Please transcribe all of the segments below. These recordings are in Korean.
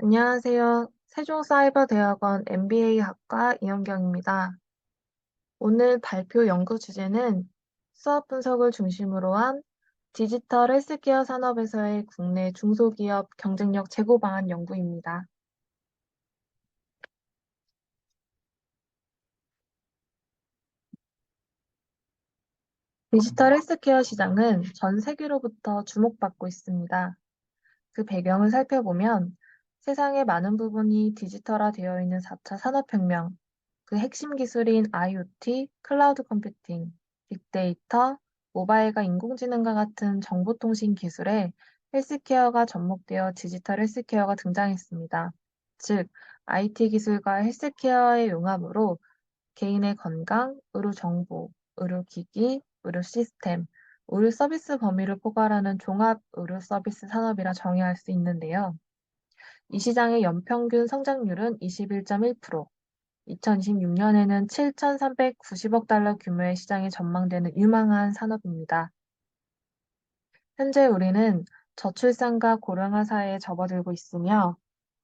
안녕하세요. 세종사이버대학원 MBA 학과 이현경입니다. 오늘 발표 연구 주제는 수업 분석을 중심으로 한 디지털 헬스케어 산업에서의 국내 중소기업 경쟁력 제고 방안 연구입니다. 디지털 헬스케어 시장은 전 세계로부터 주목받고 있습니다. 그 배경을 살펴보면 세상의 많은 부분이 디지털화되어 있는 4차 산업혁명, 그 핵심 기술인 IoT, 클라우드 컴퓨팅, 빅데이터, 모바일과 인공지능과 같은 정보통신 기술에 헬스케어가 접목되어 디지털 헬스케어가 등장했습니다. 즉, IT 기술과 헬스케어의 융합으로 개인의 건강, 의료 정보, 의료기기, 의료 시스템, 의료 서비스 범위를 포괄하는 종합 의료 서비스 산업이라 정의할 수 있는데요. 이 시장의 연평균 성장률은 21.1%, 2026년에는 7,390억 달러 규모의 시장이 전망되는 유망한 산업입니다. 현재 우리는 저출산과 고령화 사회에 접어들고 있으며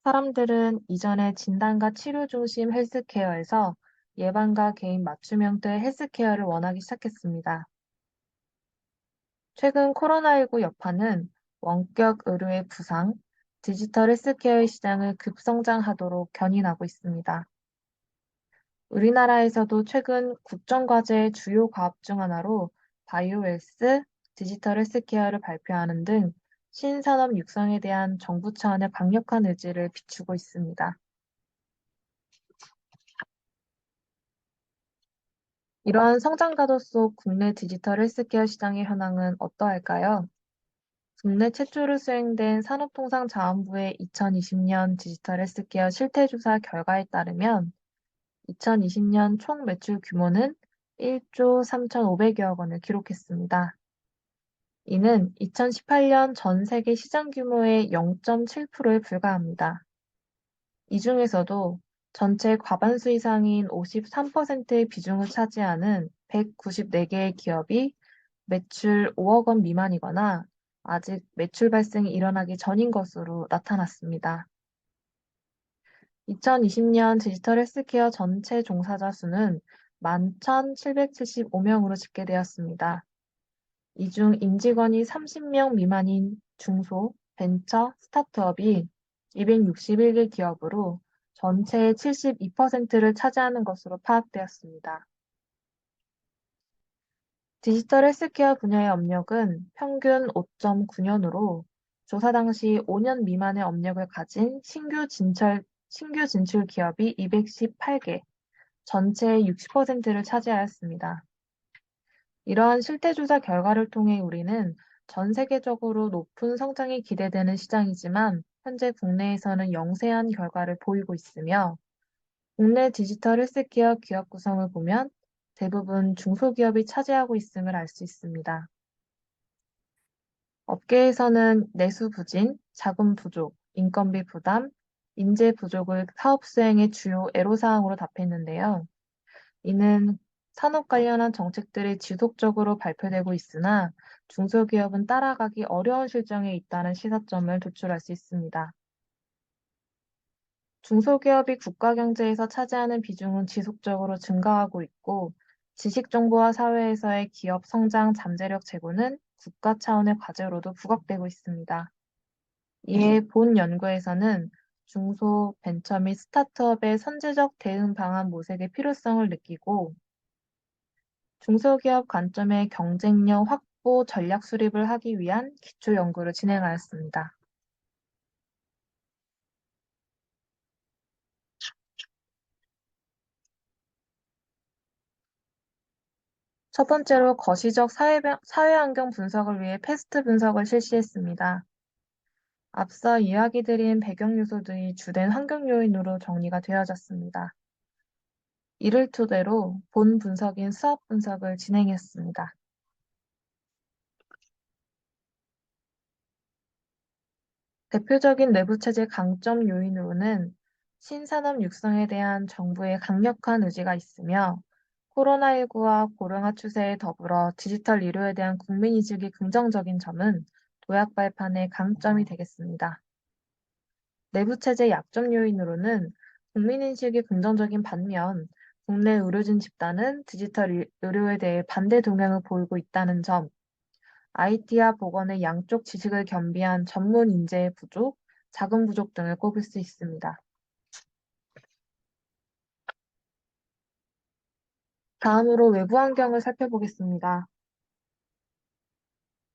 사람들은 이전의 진단과 치료 중심 헬스케어에서 예방과 개인 맞춤 형태의 헬스케어를 원하기 시작했습니다. 최근 코로나19 여파는 원격 의료의 부상, 디지털 헬스케어의 시장을 급성장하도록 견인하고 있습니다. 우리나라에서도 최근 국정과제의 주요 과업 중 하나로 바이오헬스, 디지털 헬스케어를 발표하는 등 신산업 육성에 대한 정부 차원의 강력한 의지를 비추고 있습니다. 이러한 성장 가도 속 국내 디지털 헬스케어 시장의 현황은 어떠할까요? 국내 최초로 수행된 산업통상자원부의 2020년 디지털 헬스케어 실태조사 결과에 따르면 2020년 총 매출 규모는 1조 3,500여억 원을 기록했습니다. 이는 2018년 전 세계 시장 규모의 0.7%에 불과합니다. 이 중에서도 전체 과반수 이상인 53%의 비중을 차지하는 194개의 기업이 매출 5억 원 미만이거나 아직 매출 발생이 일어나기 전인 것으로 나타났습니다. 2020년 디지털 헬스케어 전체 종사자 수는 11,775명으로 집계되었습니다. 이 중 임직원이 30명 미만인 중소, 벤처, 스타트업이 261개 기업으로 전체의 72%를 차지하는 것으로 파악되었습니다. 디지털 헬스케어 분야의 업력은 평균 5.9년으로 조사 당시 5년 미만의 업력을 가진 신규 진출 기업이 218개, 전체의 60%를 차지하였습니다. 이러한 실태조사 결과를 통해 우리는 전 세계적으로 높은 성장이 기대되는 시장이지만 현재 국내에서는 영세한 결과를 보이고 있으며 국내 디지털 헬스케어 기업 구성을 보면 대부분 중소기업이 차지하고 있음을 알 수 있습니다. 업계에서는 내수 부진, 자금 부족, 인건비 부담, 인재 부족을 사업 수행의 주요 애로사항으로 답했는데요. 이는 산업 관련한 정책들이 지속적으로 발표되고 있으나 중소기업은 따라가기 어려운 실정에 있다는 시사점을 도출할 수 있습니다. 중소기업이 국가 경제에서 차지하는 비중은 지속적으로 증가하고 있고 지식정보화 사회에서의 기업 성장 잠재력 제고는 국가 차원의 과제로도 부각되고 있습니다. 이에 본 연구에서는 중소, 벤처 및 스타트업의 선제적 대응 방안 모색의 필요성을 느끼고 중소기업 관점의 경쟁력 확보 전략 수립을 하기 위한 기초 연구를 진행하였습니다. 첫 번째로 거시적 사회환경 분석을 위해 패스트 분석을 실시했습니다. 앞서 이야기드린 배경 요소들이 주된 환경 요인으로 정리가 되어졌습니다. 이를 토대로 본 분석인 수학 분석을 진행했습니다. 대표적인 내부체제 강점 요인으로는 신산업 육성에 대한 정부의 강력한 의지가 있으며 코로나19와 고령화 추세에 더불어 디지털 의료에 대한 국민 인식이 긍정적인 점은 도약 발판의 강점이 되겠습니다. 내부 체제 약점 요인으로는 국민인식이 긍정적인 반면 국내 의료진 집단은 디지털 의료에 대해 반대 동향을 보이고 있다는 점, IT와 보건의 양쪽 지식을 겸비한 전문 인재의 부족, 자금 부족 등을 꼽을 수 있습니다. 다음으로 외부 환경을 살펴보겠습니다.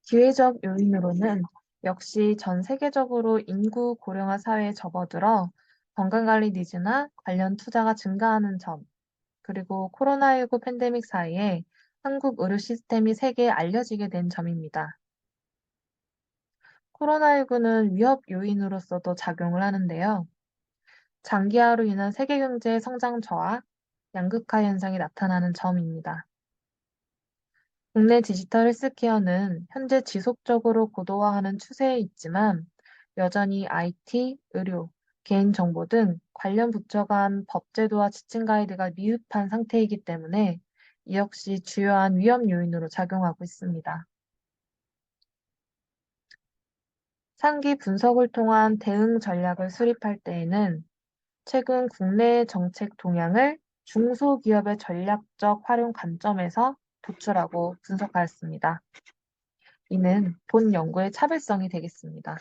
기회적 요인으로는 역시 전 세계적으로 인구 고령화 사회에 접어들어 건강관리 니즈나 관련 투자가 증가하는 점, 그리고 코로나19 팬데믹 사이에 한국 의료 시스템이 세계에 알려지게 된 점입니다. 코로나19는 위협 요인으로서도 작용을 하는데요. 장기화로 인한 세계 경제의 성장 저하, 양극화 현상이 나타나는 점입니다. 국내 디지털 헬스케어는 현재 지속적으로 고도화하는 추세에 있지만 여전히 IT, 의료, 개인정보 등 관련 부처 간 법제도와 지침 가이드가 미흡한 상태이기 때문에 이 역시 주요한 위험 요인으로 작용하고 있습니다. 상기 분석을 통한 대응 전략을 수립할 때에는 최근 국내 정책 동향을 중소기업의 전략적 활용 관점에서 도출하고 분석하였습니다. 이는 본 연구의 차별성이 되겠습니다.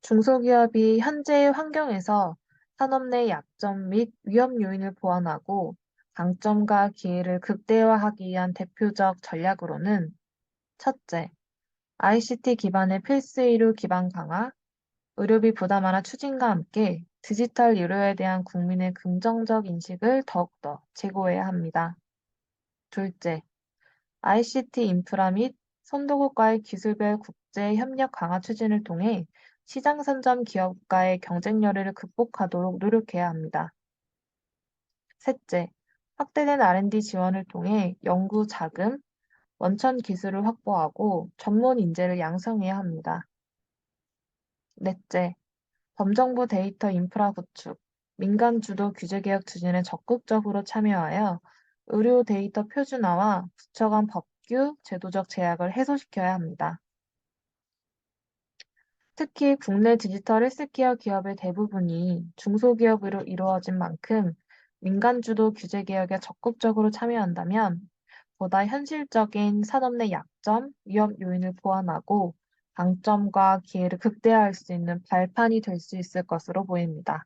중소기업이 현재의 환경에서 산업 내 약점 및 위험 요인을 보완하고 강점과 기회를 극대화하기 위한 대표적 전략으로는 첫째, ICT 기반의 필수 의료 기반 강화, 의료비 부담 완화 추진과 함께 디지털 의료에 대한 국민의 긍정적 인식을 더욱더 제고해야 합니다. 둘째, ICT 인프라 및 선도국과의 기술별 국제 협력 강화 추진을 통해 시장 선점 기업과의 경쟁 열애를 극복하도록 노력해야 합니다. 셋째, 확대된 R&D 지원을 통해 연구 자금, 원천 기술을 확보하고 전문 인재를 양성해야 합니다. 넷째, 범정부 데이터 인프라 구축, 민간 주도 규제 개혁 추진에 적극적으로 참여하여 의료 데이터 표준화와 부처 간 법규, 제도적 제약을 해소시켜야 합니다. 특히 국내 디지털 헬스케어 기업의 대부분이 중소기업으로 이루어진 만큼 민간 주도 규제 개혁에 적극적으로 참여한다면 보다 현실적인 산업 내 약점, 위험 요인을 보완하고 강점과 기회를 극대화할 수 있는 발판이 될 수 있을 것으로 보입니다.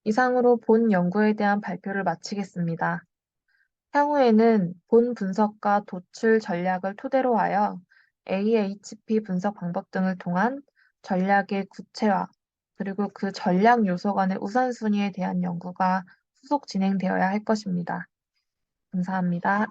이상으로 본 연구에 대한 발표를 마치겠습니다. 향후에는 본 분석과 도출 전략을 토대로 하여 AHP 분석 방법 등을 통한 전략의 구체화, 그리고 그 전략 요소 간의 우선순위에 대한 연구가 후속 진행되어야 할 것입니다. 감사합니다.